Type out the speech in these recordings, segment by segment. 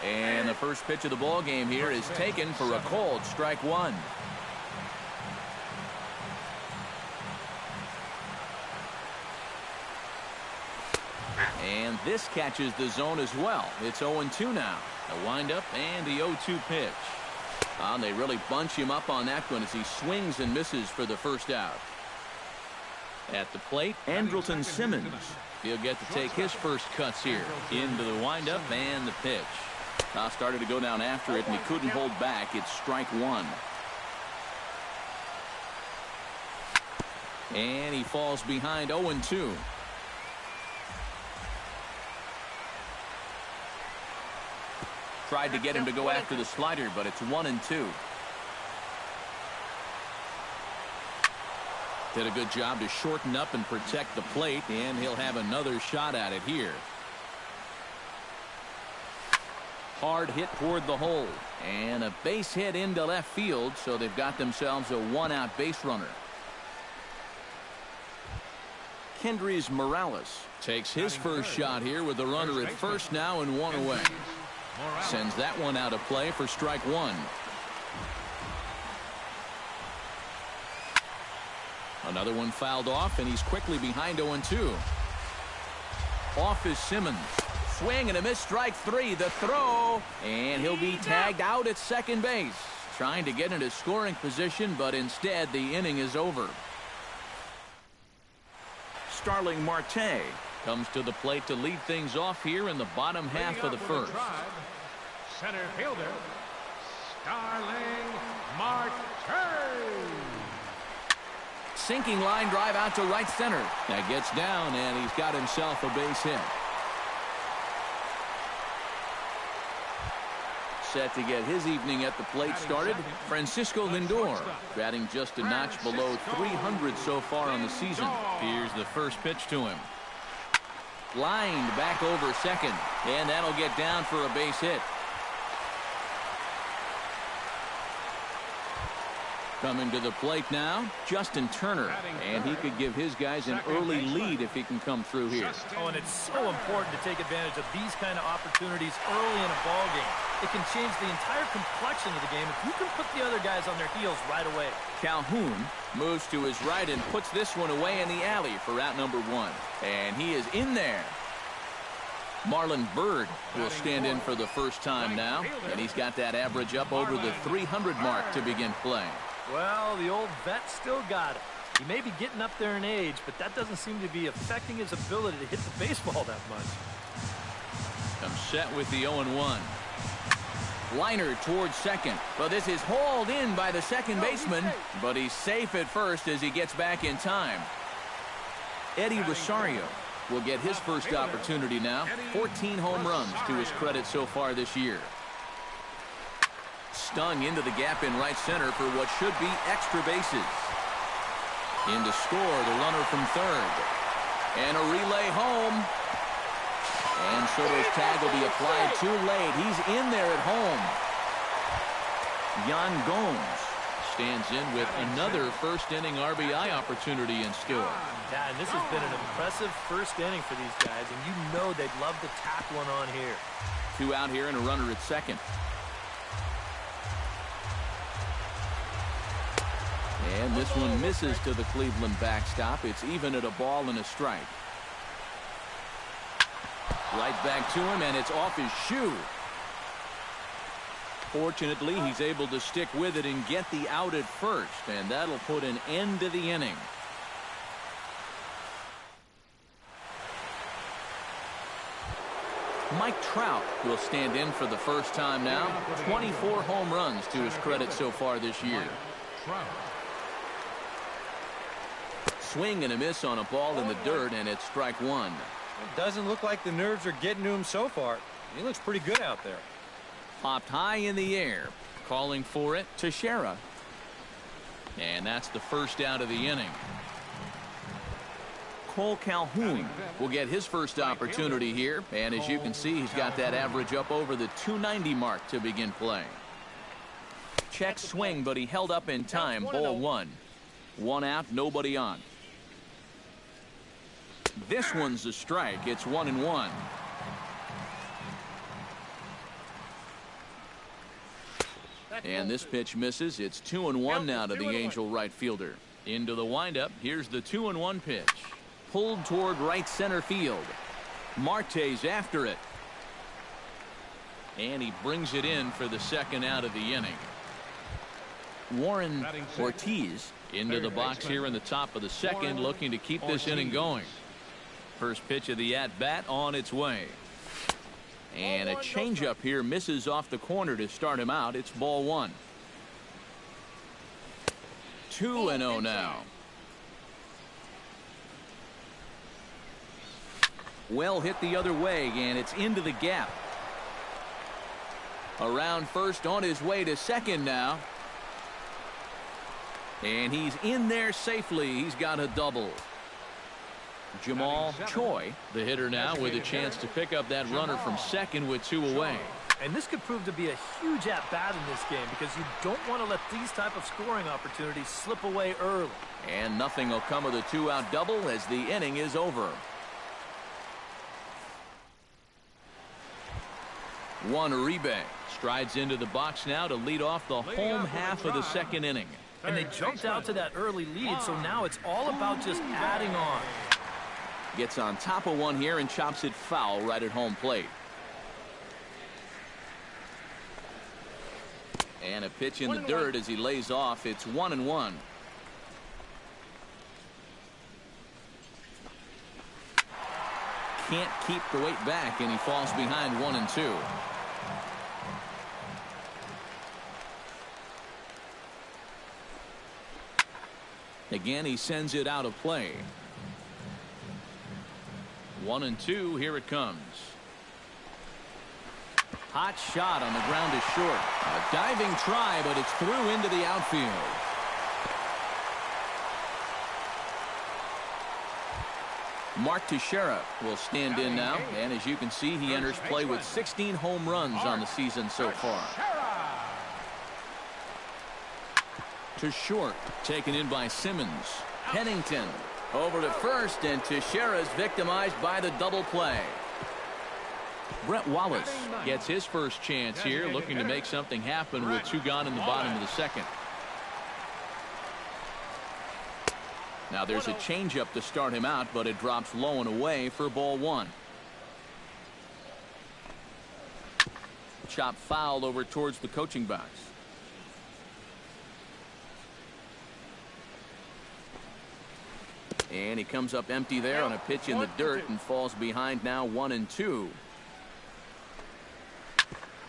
And the first pitch of the ball game here is taken for a called strike one. And this catches the zone as well. It's 0-2 now. A windup and the 0-2 pitch. They really bunch him up on that one as he swings and misses for the first out. At the plate, Andrelton Simmons. He'll get to take his first cuts here. Into the windup and the pitch. Started to go down after it, and he couldn't hold back. It's strike one. And he falls behind 0-2. Tried to get him to go after the slider, but it's 1-2. Did a good job to shorten up and protect the plate, and he'll have another shot at it here. Hard hit toward the hole, and a base hit into left field, so they've got themselves a one-out base runner. Kendrys Morales takes his first shot here with the runner at first now and one away. Sends that one out of play for strike one. Another one fouled off, and he's quickly behind 0-2. Off is Simmons. Swing and a miss, strike three. The throw, and he'll be tagged out at second base. Trying to get into scoring position, but instead the inning is over. Starling Marte comes to the plate to lead things off here in the bottom half of the first. Center fielder, Starling Marte. Sinking line drive out to right center. That gets down, and he's got himself a base hit. Set to get his evening at the plate started, Francisco Lindor, batting just a notch below 300 so far on the season. Here's the first pitch to him. Lined back over second, and that'll get down for a base hit. Coming to the plate now, Justin Turner, and he could give his guys an early lead if he can come through here. Oh, and it's so important to take advantage of these kind of opportunities early in a ball game. It can change the entire complexion of the game if you can put the other guys on their heels right away. Calhoun moves to his right and puts this one away in the alley for out number one. And he is in there. Marlon Byrd will stand in for the first time now, and he's got that average up over the 300 mark to begin play. Well, the old vet still got it. He may be getting up there in age, but that doesn't seem to be affecting his ability to hit the baseball that much. I'm set with the 0-1. Liner towards second. Well, this is hauled in by the second baseman, but he's safe at first as he gets back in time. Eddie Rosario will get his first opportunity now. 14 home runs to his credit so far this year. Stung into the gap in right center for what should be extra bases. In to score, the runner from third. And a relay home. And Soto's tag will be applied too late. He's in there at home. Yan Gomes stands in with another first-inning RBI opportunity in store. Yeah, and this has been an impressive first inning for these guys, and you know they'd love to tack one on here. Two out here and a runner at second. And this one misses to the Cleveland backstop. It's even at a ball and a strike. Right back to him, and it's off his shoe. Fortunately, he's able to stick with it and get the out at first, and that'll put an end to the inning. Mike Trout will stand in for the first time now. 24 home runs to his credit so far this year. Swing and a miss on a ball in the dirt, and it's strike one. It doesn't look like the nerves are getting to him so far. He looks pretty good out there. Popped high in the air. Calling for it, Teixeira. And that's the first out of the inning. Cole Calhoun will get his first opportunity here. And as you can see, he's got that average up over the 290 mark to begin play. Check swing, but he held up in time. Ball one. One out, nobody on. This one's a strike. It's 1-1. And this pitch misses. It's 2-1 now to the Angel right fielder. Into the windup. Here's the 2-1 pitch. Pulled toward right center field. Marte's after it. And he brings it in for the second out of the inning. Warren Ortiz into the box here in the top of the second, looking to keep this inning going. First pitch of the at-bat on its way. And a changeup here misses off the corner to start him out. It's ball one. 2-0 now. Well hit the other way, and it's into the gap. Around first, on his way to second now. And he's in there safely. He's got a double. Jamal Choi, the hitter now, with a chance to pick up that runner from second with two away. And this could prove to be a huge at-bat in this game because you don't want to let these type of scoring opportunities slip away early. And nothing will come of the two-out double as the inning is over. Juan Uribe strides into the box now to lead off the home half of the second inning. And they jumped out to that early lead, so now it's all about just adding on. Gets on top of one here and chops it foul right at home plate. And a pitch in the dirt as he lays off. It's 1-1. Can't keep the weight back, and he falls behind 1-2. Again, he sends it out of play. 1-2. Here it comes. Hot shot on the ground is short. A diving try, but it's through into the outfield. Mark Teixeira will stand in now, and as you can see, he enters play with 16 home runs on the season so far. To short, taken in by Simmons. Pennington over to first, and Teixeira's victimized by the double play. Brett Wallace gets his first chance here, looking to make something happen with two gone in the bottom of the second. Now there's a changeup to start him out, but it drops low and away for ball one. Chop foul over towards the coaching box. And he comes up empty there on a pitch in the dirt and falls behind now 1-2.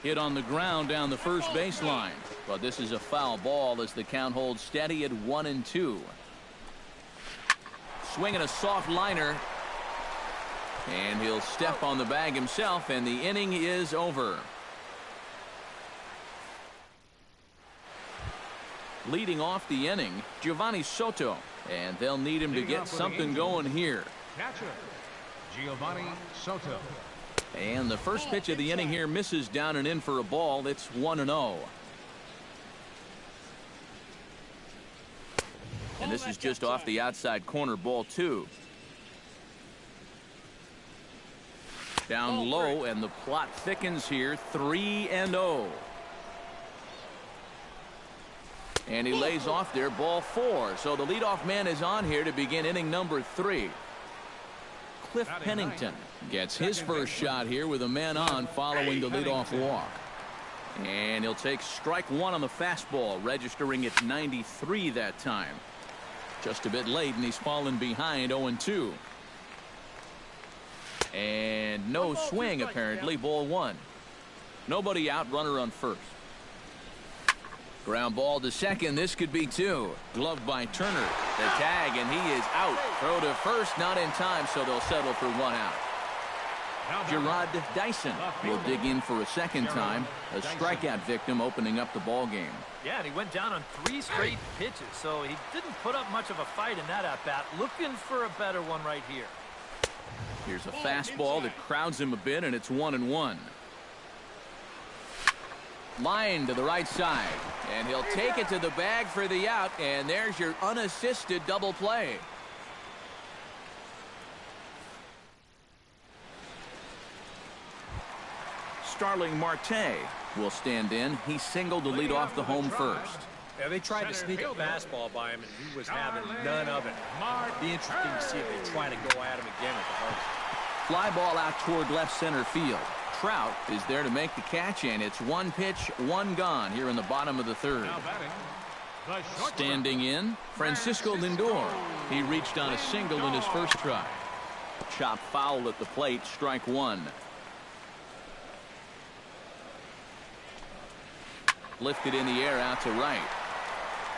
Hit on the ground down the first baseline, but this is a foul ball as the count holds steady at 1-2. Swinging a soft liner, and he'll step on the bag himself, and the inning is over. Leading off the inning, Giovanni Soto, and they'll need him to get something going here. Catcher, Giovanni Soto. And the first pitch of the inning here misses down and in for a ball. It's 1-0. And this is just off the outside corner, ball two. Down low, and the plot thickens here, 3-0. And he lays off there, ball four. So the leadoff man is on here to begin inning number 3. Cliff Pennington gets his first shot here with a man on following the leadoff walk. And he'll take strike one on the fastball, registering at 93 that time. Just a bit late, and he's fallen behind 0-2. And no swing, apparently, ball one. Nobody out, runner on first. Ground ball to second. This could be two. Gloved by Turner. The tag, and he is out. Throw to first, not in time, so they'll settle for one out. Gerard Dyson will dig in for a second time. A strikeout victim opening up the ball game. Yeah, and he went down on 3 straight pitches, so he didn't put up much of a fight in that at-bat. Looking for a better one right here. Here's a fastball that crowds him a bit, and it's 1-1. Line to the right side, and he'll take it to the bag for the out, and there's your unassisted double play. Starling Marte will stand in. He singled to lead off the home first. Yeah, they tried to sneak a fastball by him, and he was having none of it. It'd be interesting to see if they try to go at him again at the host. Fly ball out toward left center field. Trout is there to make the catch, and it's one pitch, one gone here in the bottom of the third. Standing in, Francisco Lindor. He reached on a single in his first try. Chop foul at the plate, strike one. Lifted in the air out to right.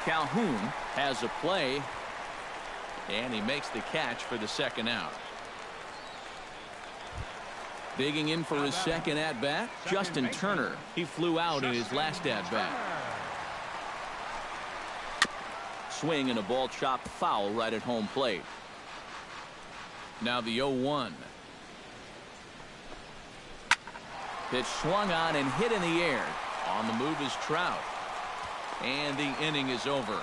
Calhoun has a play, and he makes the catch for the second out. Digging in for his second at-bat, Justin Turner. He flew out in his last at-bat. Swing and a ball chopped foul right at home plate. Now the 0-1. Pitch swung on and hit in the air. On the move is Trout. And the inning is over.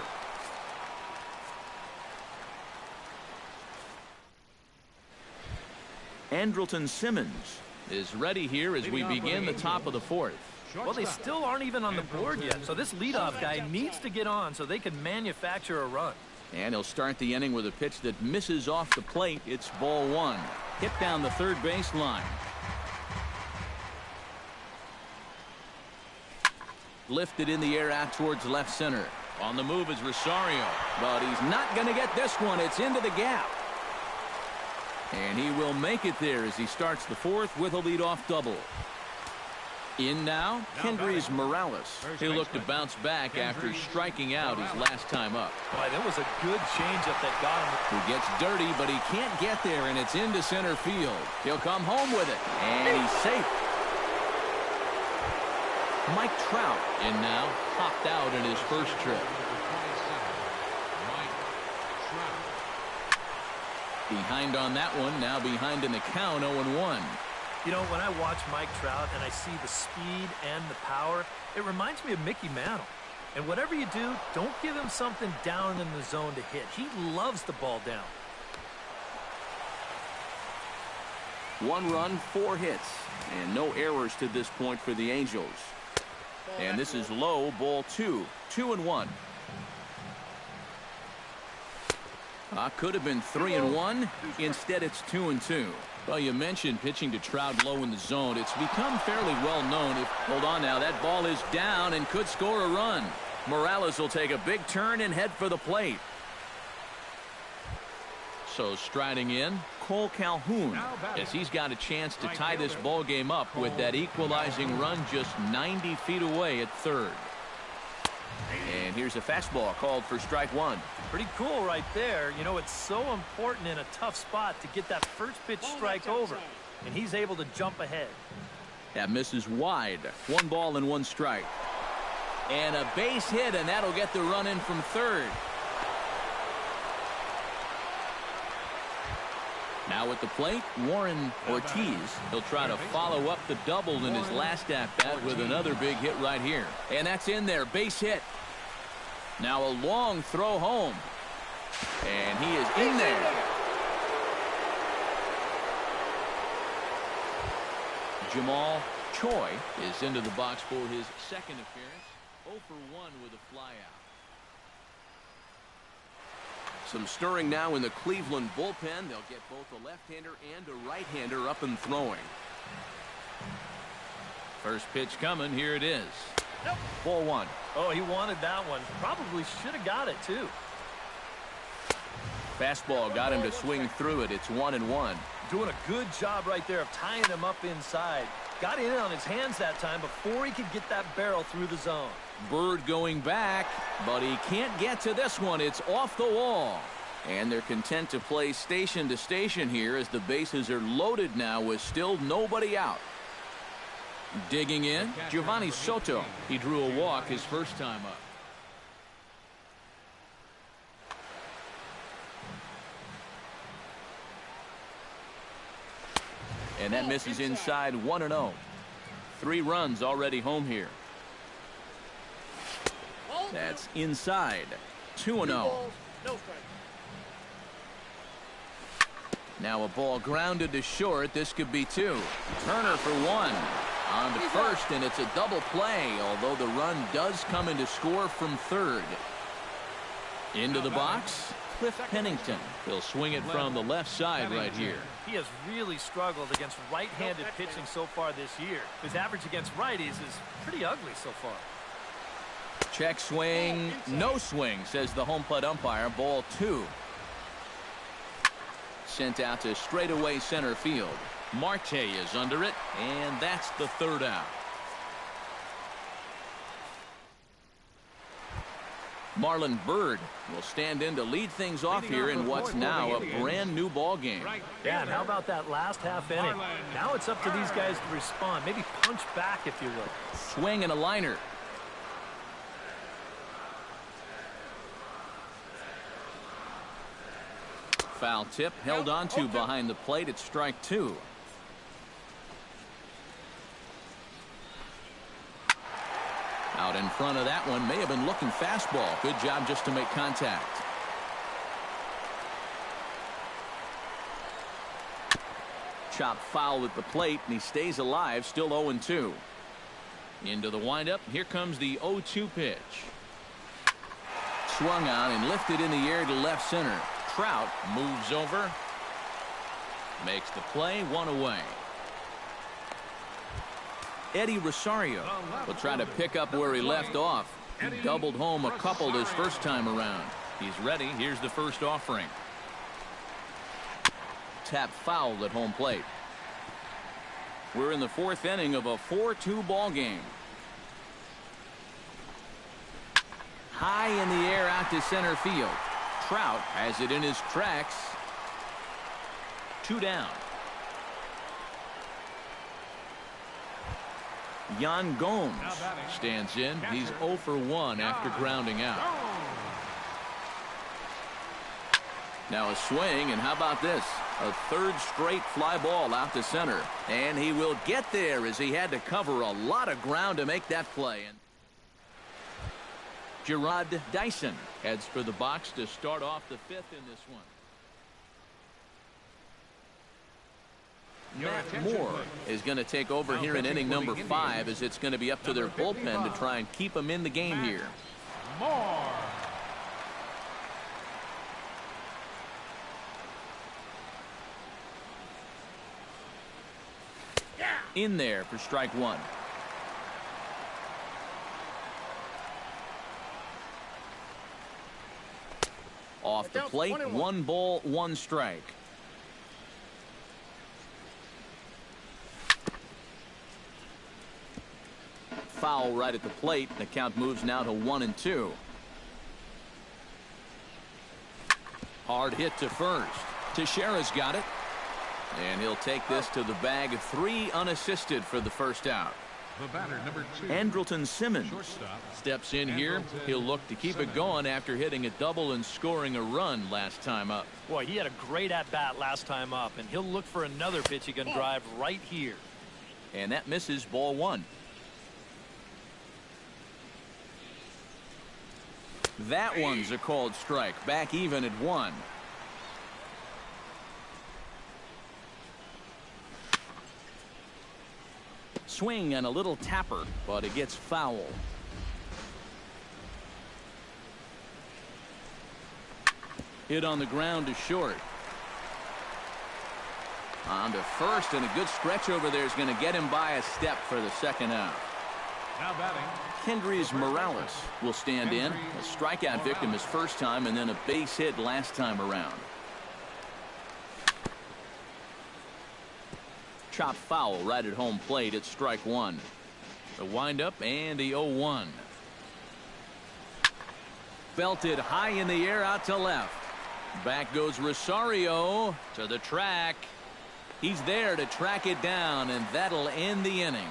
Andrelton Simmons is ready here as we begin the top of the fourth. Well, they still aren't even on the board yet, so this leadoff guy needs to get on so they can manufacture a run. And he'll start the inning with a pitch that misses off the plate. It's ball one. Hit down the third base line. Lifted in the air out towards left center. On the move is Rosario, but he's not going to get this one. It's into the gap. And he will make it there as he starts the fourth with a leadoff double. In now, Kendrys Morales. He'll look to bounce back after striking out his last time up. Boy, that was a good changeup that got him. He gets dirty, but he can't get there, and it's into center field. He'll come home with it, and he's safe. Mike Trout in now, popped out in his first trip. Behind on that one, now behind in the count, 0-1. You know, when I watch Mike Trout and I see the speed and the power, it reminds me of Mickey Mantle. And whatever you do, don't give him something down in the zone to hit. He loves the ball down. 1 run, 4 hits, and no errors to this point for the Angels. And this is low, ball 2, 2-1. Could have been 3-1. Instead, it's 2-2. Well, you mentioned pitching to Trout low in the zone. It's become fairly well known. Hold on now, that ball is down and could score a run. Morales will take a big turn and head for the plate. So striding in, Cole Calhoun, as he's got a chance to tie this ball game up with that equalizing run just 90 feet away at third. And here's a fastball called for strike one. Pretty cool right there. You know, it's so important in a tough spot to get that first pitch strike over. And he's able to jump ahead. That misses wide. 1 ball and 1 strike. And a base hit, and that'll get the run in from third. Now at the plate, Warren Ortiz. He'll try to follow up the double in his last at-bat with another big hit right here. And that's in there, base hit. Now a long throw home. And he is in there. Jamal Choi is into the box for his second appearance. 0 for 1 with a flyout. Some stirring now in the Cleveland bullpen. They'll get both a left-hander and a right-hander up and throwing. First pitch coming. Here it is. Nope. Ball 1. Oh, he wanted that one. Probably should have got it, too. Fastball got him to swing through it. It's 1-1. Doing a good job right there of tying him up inside. Got in on his hands that time before he could get that barrel through the zone. Bird going back, but he can't get to this one. It's off the wall. And they're content to play station to station here as the bases are loaded now with still nobody out. Digging in, Giovanni Soto. He drew a walk his first time up. And that misses inside. 1-0. 3 runs already home here. That's inside. 2-0. Now a ball grounded to short. This could be 2. Turner for 1. On to first, and it's a double play, although the run does come into score from third. Into the box, Cliff Pennington. He'll swing it from the left side right here. He has really struggled against right-handed pitching so far this year. His average against righties is pretty ugly so far. Check swing, no swing, says the home plate umpire. Ball 2. Sent out to straightaway center field. Marte is under it, and that's the third out. Marlon Byrd will stand in to lead things off here in what's now a brand new ball game. Yeah, and how about that last half inning? Now it's up to these guys to respond. Maybe punch back, if you will. Swing and a liner. Foul tip held onto behind the plate at strike 2. Out in front of that one, may have been looking fastball. Good job just to make contact. Chop foul at the plate, and he stays alive, still 0-2. Into the windup, here comes the 0-2 pitch. Swung on and lifted in the air to left center. Trout moves over, makes the play, 1 away. Eddie Rosario will try to pick up where he left off. He doubled home a couple his first time around. He's ready. Here's the first offering. Tap foul at home plate. We're in the 4th inning of a 4-2 ball game. High in the air out to center field. Trout has it in his tracks. 2 down. Yan Gomes stands in. He's 0 for 1 after grounding out. Now a swing, and how about this? A 3rd straight fly ball out to center. And he will get there as he had to cover a lot of ground to make that play. And Gerard Dyson heads for the box to start off the 5th in this one. Matt Moore is going to take over here in inning number 5, as it's going to be up to their bullpen to try and keep him in the game here. Moore. In there for strike 1. Off the plate, 1 ball, 1 strike. Foul right at the plate. The count moves now to 1-2. Hard hit to first. Teixeira's got it. And he'll take this to the bag. 3 unassisted for the first out. The batter, number 2. Andrelton Simmons Shortstop. steps in here. He'll look to keep it going after hitting a double and scoring a run last time up. Boy, he had a great at-bat last time up, and he'll look for another pitch he can drive right here. And that misses, ball 1. That one's a called strike. Back even at 1. Swing and a little tapper, but it gets foul. Hit on the ground to short. On to first, and a good stretch over there is going to get him by a step for the second out. Now batting. Kendrys Morales will stand in. A strikeout victim his first time, and then a base hit last time around. Chop foul right at home plate at strike 1. The windup and the 0-1. Belted high in the air out to left. Back goes Rosario to the track. He's there to track it down, and that'll end the inning.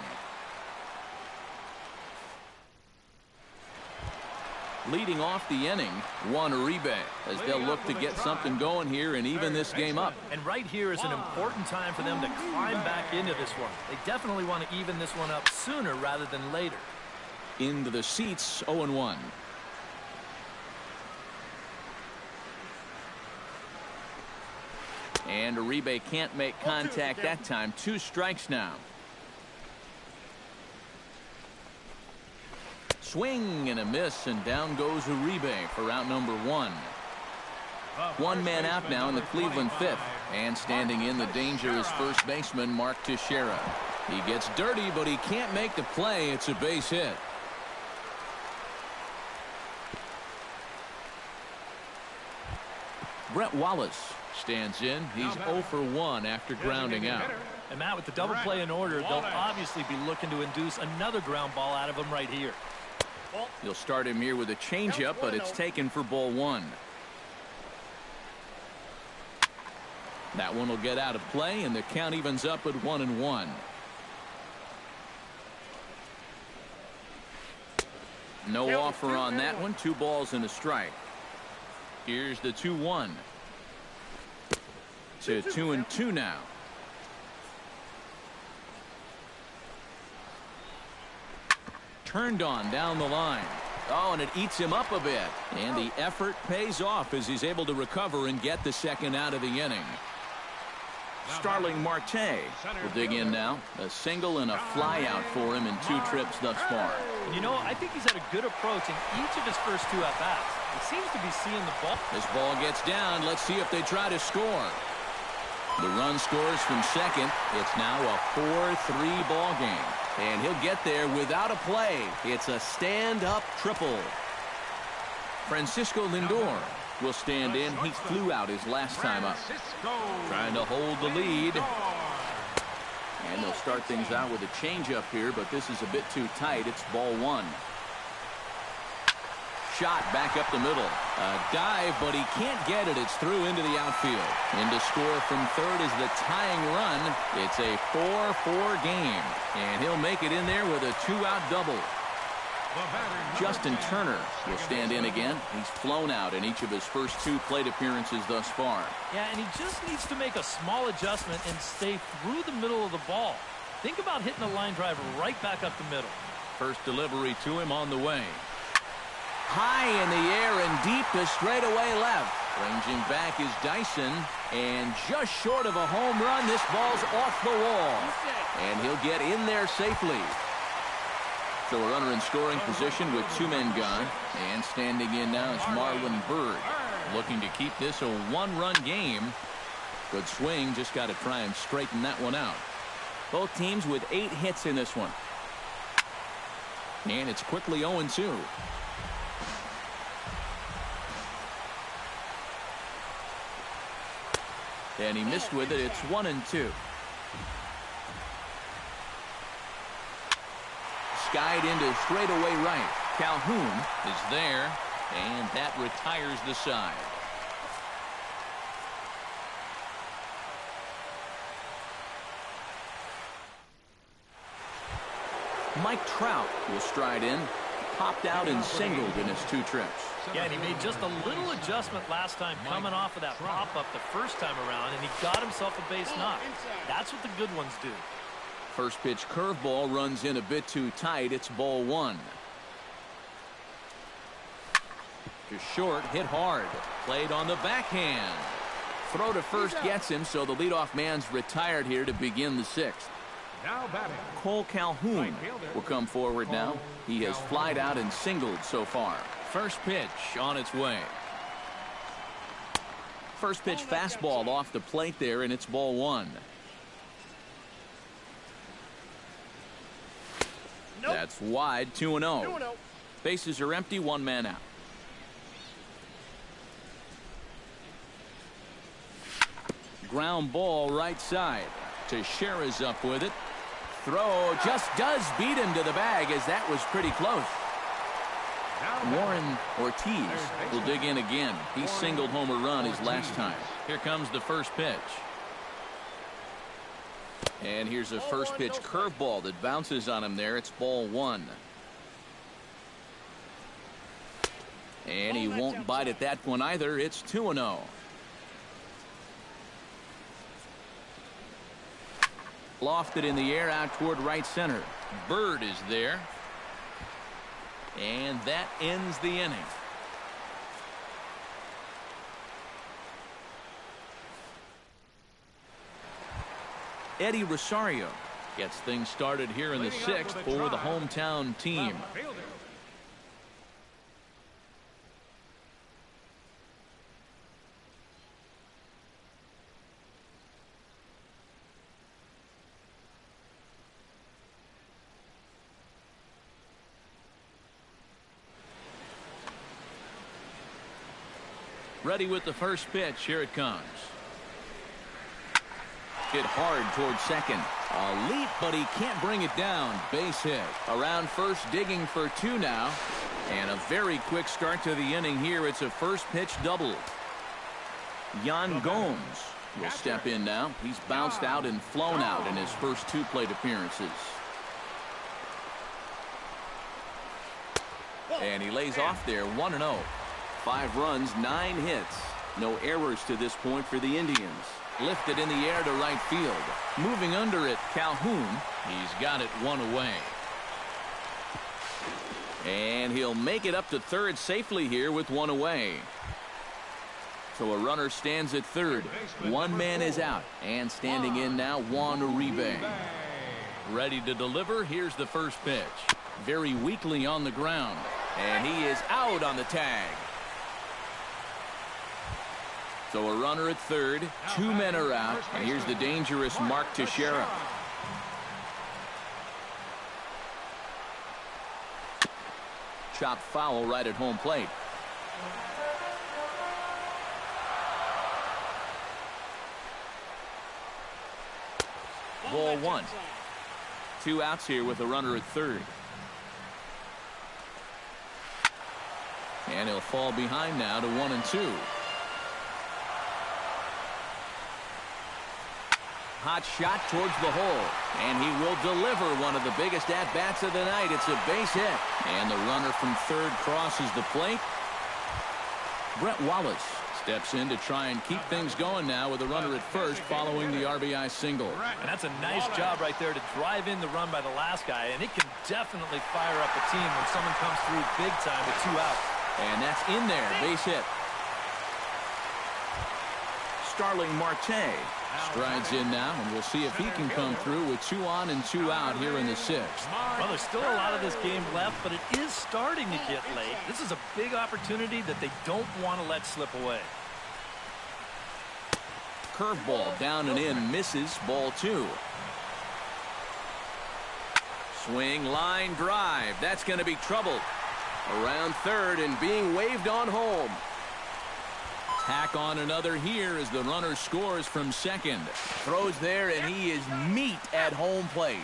Leading off the inning, Juan Uribe, as they'll look to get something going here and even this game up. And right here is an important time for them to climb back into this one. They definitely want to even this one up sooner rather than later. Into the seats, 0-1. And Uribe can't make contact that time. 2 strikes now. swing and a miss, and down goes Uribe for out number 1. One man out now in the Cleveland fifth, and standing in the danger is first baseman Mark Teixeira. He gets dirty, but he can't make the play. It's a base hit. Brett Wallace stands in. He's 0 for 1 after grounding out. And Matt, with the double play in order, they'll obviously be looking to induce another ground ball out of him right here. He'll start him here with a changeup, but it's taken for ball 1. That one will get out of play, and the count evens up at 1-1. No offer on that one. 2 balls and a strike. Here's the 2-1. To 2-2 now. Turned on down the line. Oh, and it eats him up a bit. And the effort pays off as he's able to recover and get the second out of the inning. Starling Marte will dig in now. A single and a fly out for him in 2 trips thus far. You know, I think he's had a good approach in each of his first 2 at-bats. He seems to be seeing the ball. This ball gets down. Let's see if they try to score. The run scores from second. It's now a 4-3 ball game. And he'll get there without a play. It's a stand-up triple. Francisco Lindor will stand in. He flew out his last time up. Trying to hold the lead. And they'll start things out with a changeup here, but this is a bit too tight. It's ball 1. Shot back up the middle. A dive, but he can't get it. It's through into the outfield. In to score from third is the tying run. It's a 4-4 game. And he'll make it in there with a 2-out double. Justin Turner will stand in again. He's flown out in each of his first 2 plate appearances thus far. Yeah, and he just needs to make a small adjustment and stay through the middle of the ball. Think about hitting a line drive right back up the middle. First delivery to him on the way. High in the air and deep to straightaway left. Ranging back is Dyson, and just short of a home run, this ball's off the wall. And he'll get in there safely. So a runner in scoring position with 2 men gone. And standing in now is Marlon Byrd. Looking to keep this a 1-run game. Good swing, just got to try and straighten that one out. Both teams with 8 hits in this one. And it's quickly 0-2. And he missed with it. It's 1-2. Skied into straightaway right. Calhoun is there, and that retires the side. Mike Trout will stride in. Popped out and singled in his 2 trips. Yeah, and he made just a little adjustment last time coming off of that pop-up the first time around, and he got himself a base knock. That's what the good ones do. First pitch curveball runs in a bit too tight. It's ball 1. Just short, hit hard. Played on the backhand. Throw to first gets him, so the leadoff man's retired here to begin the 6th. Now batting. Cole Calhoun will come forward now. He has flied out and singled so far. First pitch on its way. First pitch fastball off the plate there, and it's ball 1. That's wide, 2-0. Bases are empty, 1 man out. Ground ball right side. Teixeira's up with it. Throw just does beat him to the bag, as that was pretty close. Warren Ortiz will dig in again. He singled home a run his last time. Here comes the first pitch. And here's a first pitch curveball that bounces on him there. It's ball 1. And he won't bite at that one either. It's 2-0. Lofted in the air out toward right center. Byrd is there. And that ends the inning. Eddie Rosario gets things started here in the 6th for the hometown team. Ready with the first pitch. Here it comes. Hit hard towards second. A leap, but he can't bring it down. Base hit. Around first, digging for 2 now. And a very quick start to the inning here. It's a first pitch double. Yan Gomes will step in now. He's bounced out and flown out in his first 2 plate appearances. And he lays off there, 1-0. 5 runs, 9 hits. No errors to this point for the Indians. Lifted in the air to right field. Moving under it, Calhoun. He's got it 1 away. And he'll make it up to third safely here with 1 away. So a runner stands at third. 1 man is out. And standing in now, Juan Uribe. Ready to deliver. Here's the first pitch. Very weakly on the ground. And he is out on the tag. So a runner at third. 2 men are out. And here's the dangerous Mark Teixeira. Chopped foul right at home plate. Ball 1. 2 outs here with a runner at third. And he'll fall behind now to 1-2. Hot shot towards the hole. And he will deliver one of the biggest at-bats of the night. It's a base hit. And the runner from third crosses the plate. Brett Wallace steps in to try and keep things going now with a runner at first following the RBI single. And that's a nice job right there to drive in the run by the last guy. And it can definitely fire up a team when someone comes through big time with 2 outs. And that's in there. Base hit. Starling Marte strides in now, and we'll see if he can come through with 2 on and 2 out here in the 6th. Well, there's still a lot of this game left, but it is starting to get late. This is a big opportunity that they don't want to let slip away. Curveball down and in, misses. Ball 2. Swing, line drive. That's going to be trouble. Around third and being waved on home. Tack on another here as the runner scores from second. Throws there, and he is meat at home plate.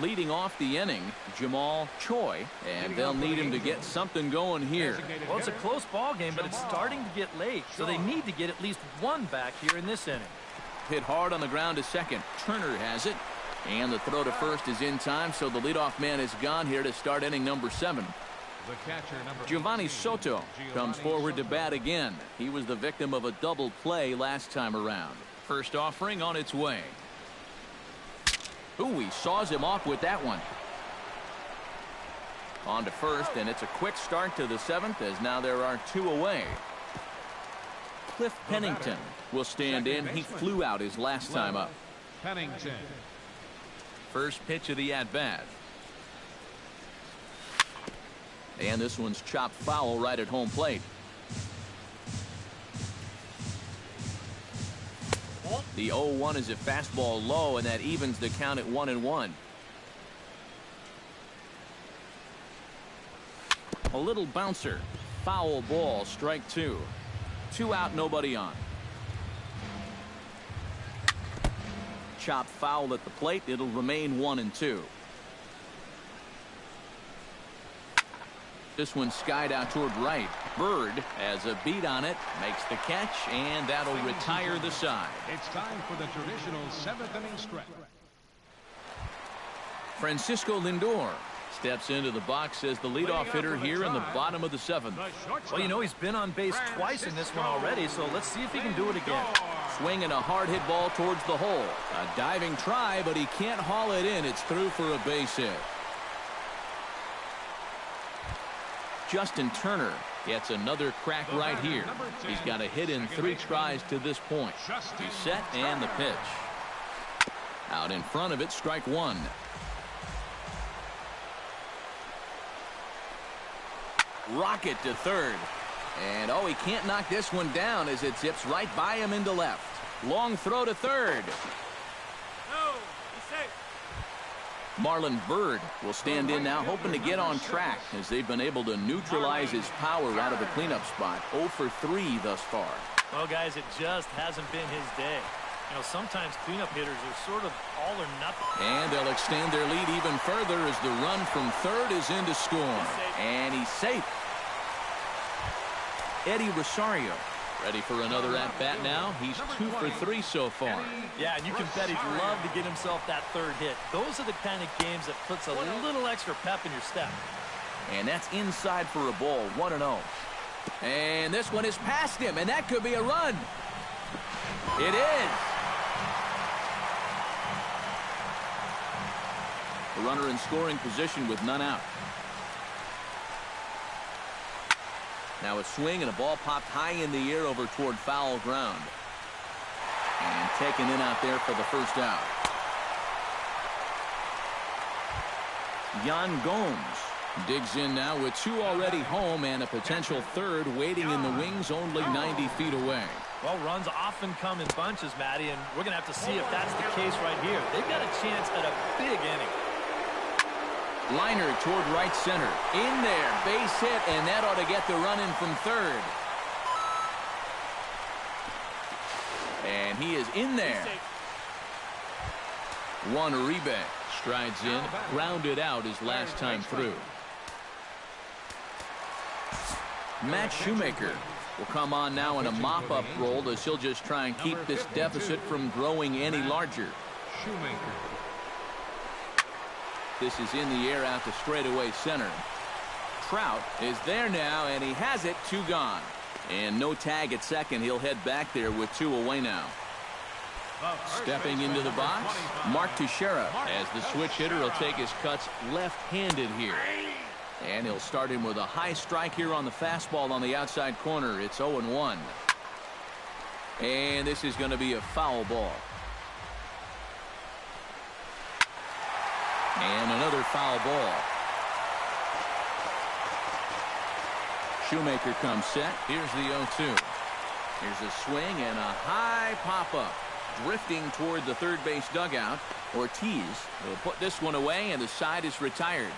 Leading off the inning, Jamal Choi, and they'll need him to get something going here. Well, it's a close ball game, but it's starting to get late, so they need to get at least 1 back here in this inning. Hit hard on the ground to second. Turner has it. And the throw to first is in time, so the leadoff man is gone here to start inning number 7. Giovanni Soto comes forward to bat again. He was the victim of a double play last time around. First offering on its way. Ooh, he saws him off with that one. On to first, and it's a quick start to the 7th as now there are 2 away. Cliff Pennington will stand in. He flew out his last time up. Pennington. First pitch of the at-bat. And this one's chopped foul right at home plate. The 0-1 is a fastball low, and that evens the count at 1-1. A little bouncer. Foul ball, strike 2. 2 out, nobody on. Chopped foul at the plate. It'll remain 1-2. This one skied out toward right. Bird has a beat on it, makes the catch, and that'll retire the side. It's time for the traditional 7th inning stretch. Francisco Lindor steps into the box as the leadoff hitter here in the bottom of the 7th. Well, you know, he's been on base twice in this one already, so let's see if he can do it again. Swinging a hard hit ball towards the hole. A diving try, but he can't haul it in. It's through for a base hit. Justin Turner gets another crack right here. He's got a hit in 3 tries to this point. He's set, and the pitch. Out in front of it, strike 1. Rocket to third. And oh, he can't knock this one down as it zips right by him into left. Long throw to third. Marlon Byrd will stand in now, hoping to get on track as they've been able to neutralize his power out of the cleanup spot. 0 for 3 thus far. Well, guys, it just hasn't been his day. You know, sometimes cleanup hitters are sort of all or nothing. And they'll extend their lead even further as the run from third is in to score. And he's safe. Eddie Rosario ready for another at-bat now. He's 2 for 3 so far. Yeah, and you can bet he'd love to get himself that third hit. Those are the kind of games that puts a little extra pep in your step. And that's inside for a ball, 1-0. And this one is past him, and that could be a run. It is. A runner in scoring position with none out. Now a swing and a ball popped high in the air over toward foul ground. And taken in out there for the first out. Yan Gomes digs in now with 2 already home and a potential third waiting in the wings only 90 feet away. Well, runs often come in bunches, Matty, and we're going to have to see if that's the case right here. They've got a chance at a big inning. Liner toward right center. In there. Base hit, and that ought to get the run in from third. And he is in there. Juan Uribe strides in. Grounded out his last time through. Matt Shoemaker will come on now in a mop-up role as he'll just try and keep this deficit from growing any larger. Shoemaker. This is in the air out to straightaway center. Trout is there now, and he has it. 2 gone. And no tag at second. He'll head back there with 2 away now. Stepping into the box, Mark Teixeira, as the switch hitter will take his cuts left-handed here. And he'll start him with a high strike here on the fastball on the outside corner. It's 0-1. And this is going to be a foul ball. And another foul ball. Shoemaker comes set. Here's the 0-2. Here's a swing and a high pop-up. Drifting toward the third base dugout. Ortiz will put this one away, and the side is retired.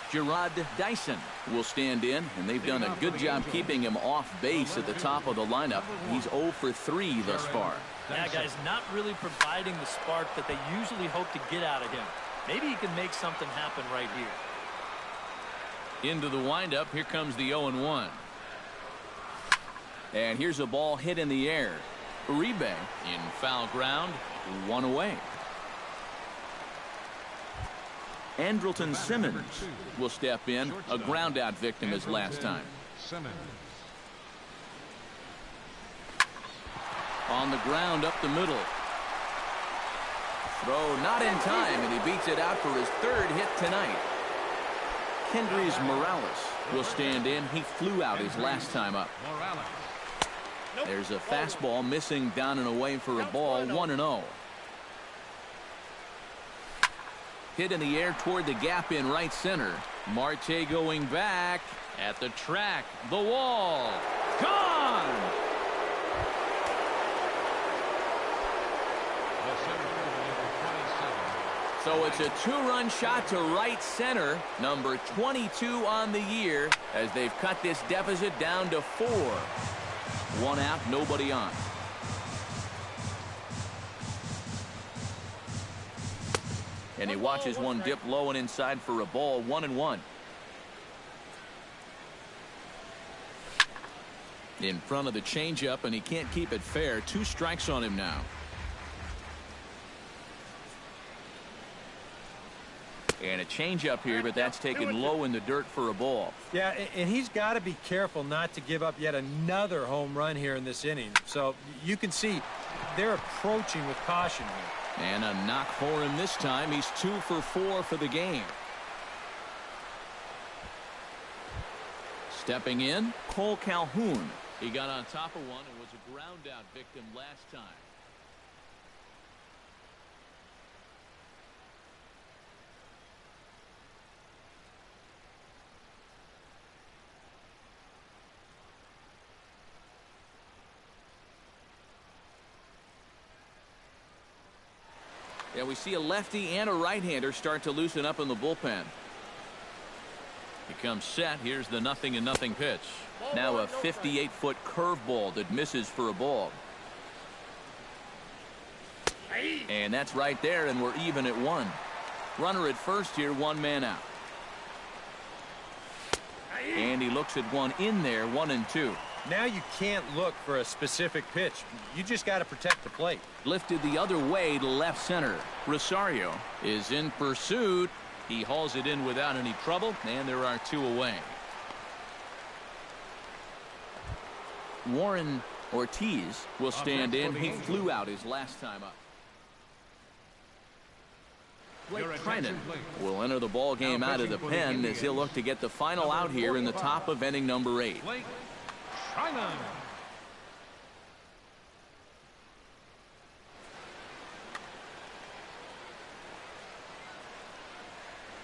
Gerard Dyson will stand in, and they've done a good job keeping him off base at the top of the lineup. He's 0 for 3 thus far. Yeah, guys, not really providing the spark that they usually hope to get out of him. Maybe he can make something happen right here. Into the windup, here comes the 0-1. And here's a ball hit in the air. Uribe in foul ground, 1 away. Andrelton Simmons will step in, a ground out victim as last time. On the ground up the middle. Throw not in time, and he beats it out for his 3rd hit tonight. Kendrys Morales will stand in. He flew out his last time up. There's a fastball missing down and away for a ball. 1-0. Hit in the air toward the gap in right center. Marte going back at the track. The wall. Gone! So it's a 2-run shot to right center. Number 22 on the year as they've cut this deficit down to 4. 1 out, nobody on. And he watches one dip low and inside for a ball. 1-1. In front of the changeup, and he can't keep it fair. 2 strikes on him now. And a changeup here, but that's taken low in the dirt for a ball. Yeah, and he's got to be careful not to give up yet another home run here in this inning. So you can see they're approaching with caution here. And a knock for him this time. He's 2 for 4 for the game. Stepping in, Cole Calhoun. He got on top of one and was a ground out victim last time. Yeah, we see a lefty and a right-hander start to loosen up in the bullpen. He comes set. Here's the 0-0 pitch. Now a 58-foot curveball that misses for a ball. And that's right there, and we're even at 1. Runner at first here, 1 man out. And he looks at one in there, 1-2. Now you can't look for a specific pitch. You just got to protect the plate. Lifted the other way to left center. Rosario is in pursuit. He hauls it in without any trouble, and there are 2 away. Warren Ortiz will stand in. He flew out his last time up. Blake Trinan will enter the ball game out of the pen as he'll look to get the final out here in the top of inning number 8. Blake Trinan.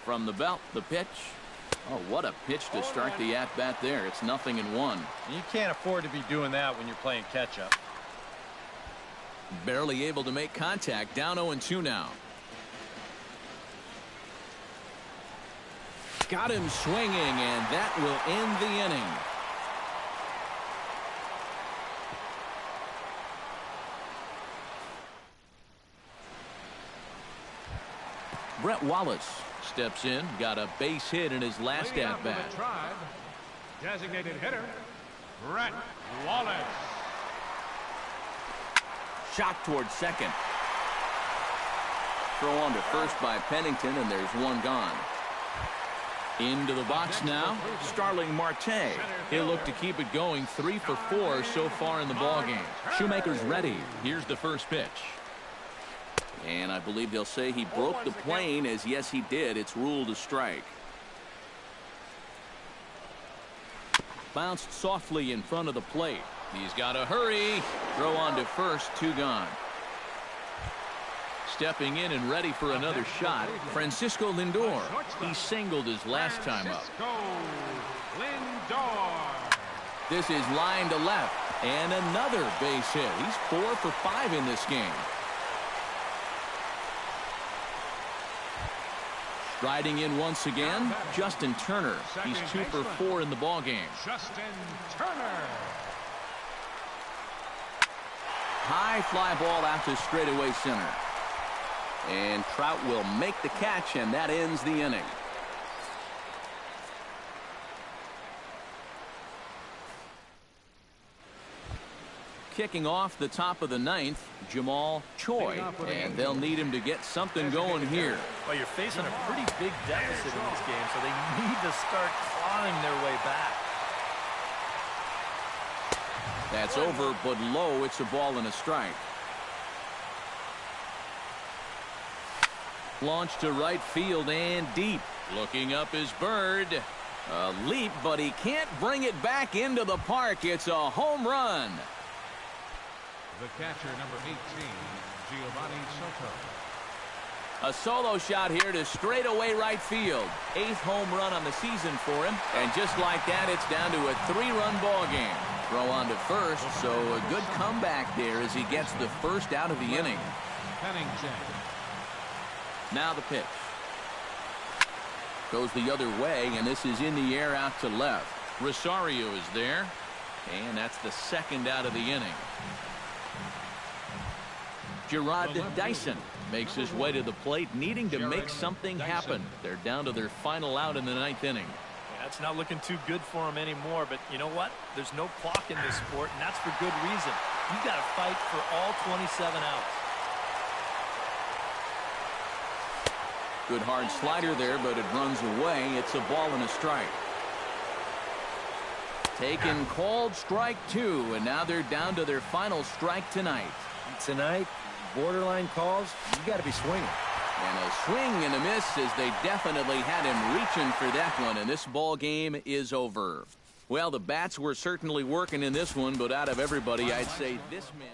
From the belt, the pitch. Oh, what a pitch to start the at-bat there. It's 0-1. You can't afford to be doing that when you're playing catch-up. Barely able to make contact. Down 0-2 now. Got him swinging, and that will end the inning. Brett Wallace steps in, got a base hit in his last at-bat. Designated hitter, Brett Wallace. Shot towards second. Throw on to first by Pennington, and there's 1 gone. Into the box now, Starling Marte. He'll look to keep it going. 3 for 4 so far in the ballgame. Shoemaker's ready. Here's the first pitch. And I believe they'll say he broke the plane, as yes he did. It's ruled a strike. Bounced softly in front of the plate. He's got to hurry. Throw on to first, 2 gone. Stepping in and ready for another shot, Francisco Lindor. He singled his last time up. This is line to left, and another base hit. He's 4 for 5 in this game. Striding in once again, Justin Turner. He's 2 for 4 in the ballgame. Justin Turner. High fly ball out to straightaway center. And Trout will make the catch, and that ends the inning. Kicking off the top of the 9th, Jamal Choi, and they'll need him to get something going here. Well, you're facing a pretty big deficit in this game, so they need to start clawing their way back. That's over, but low. It's a ball and a strike. Launch to right field and deep. Looking up is Bird. A leap, but he can't bring it back into the park. It's a home run. The catcher, number 18, Giovanni Soto. A solo shot here to straightaway right field. 8th home run on the season for him. And just like that, it's down to a 3-run ball game. Throw on to first, so a good comeback there as he gets the first out of the inning. Pennington. Now the pitch. Goes the other way, and this is in the air out to left. Rosario is there, and that's the second out of the inning. Gerard Dyson makes his way to the plate, needing to make something happen. They're down to their final out in the 9th inning. Yeah, it's not looking too good for him anymore, but you know what? There's no clock in this sport, and that's for good reason. You've got to fight for all 27 outs. Good hard slider there, but it runs away. It's a ball and a strike. Taken, called, strike 2, and now they're down to their final strike tonight. Tonight, borderline calls, you got to be swinging. And a swing and a miss, as they definitely had him reaching for that one, and this ball game is over. Well, the bats were certainly working in this one, but out of everybody, I'd say this man...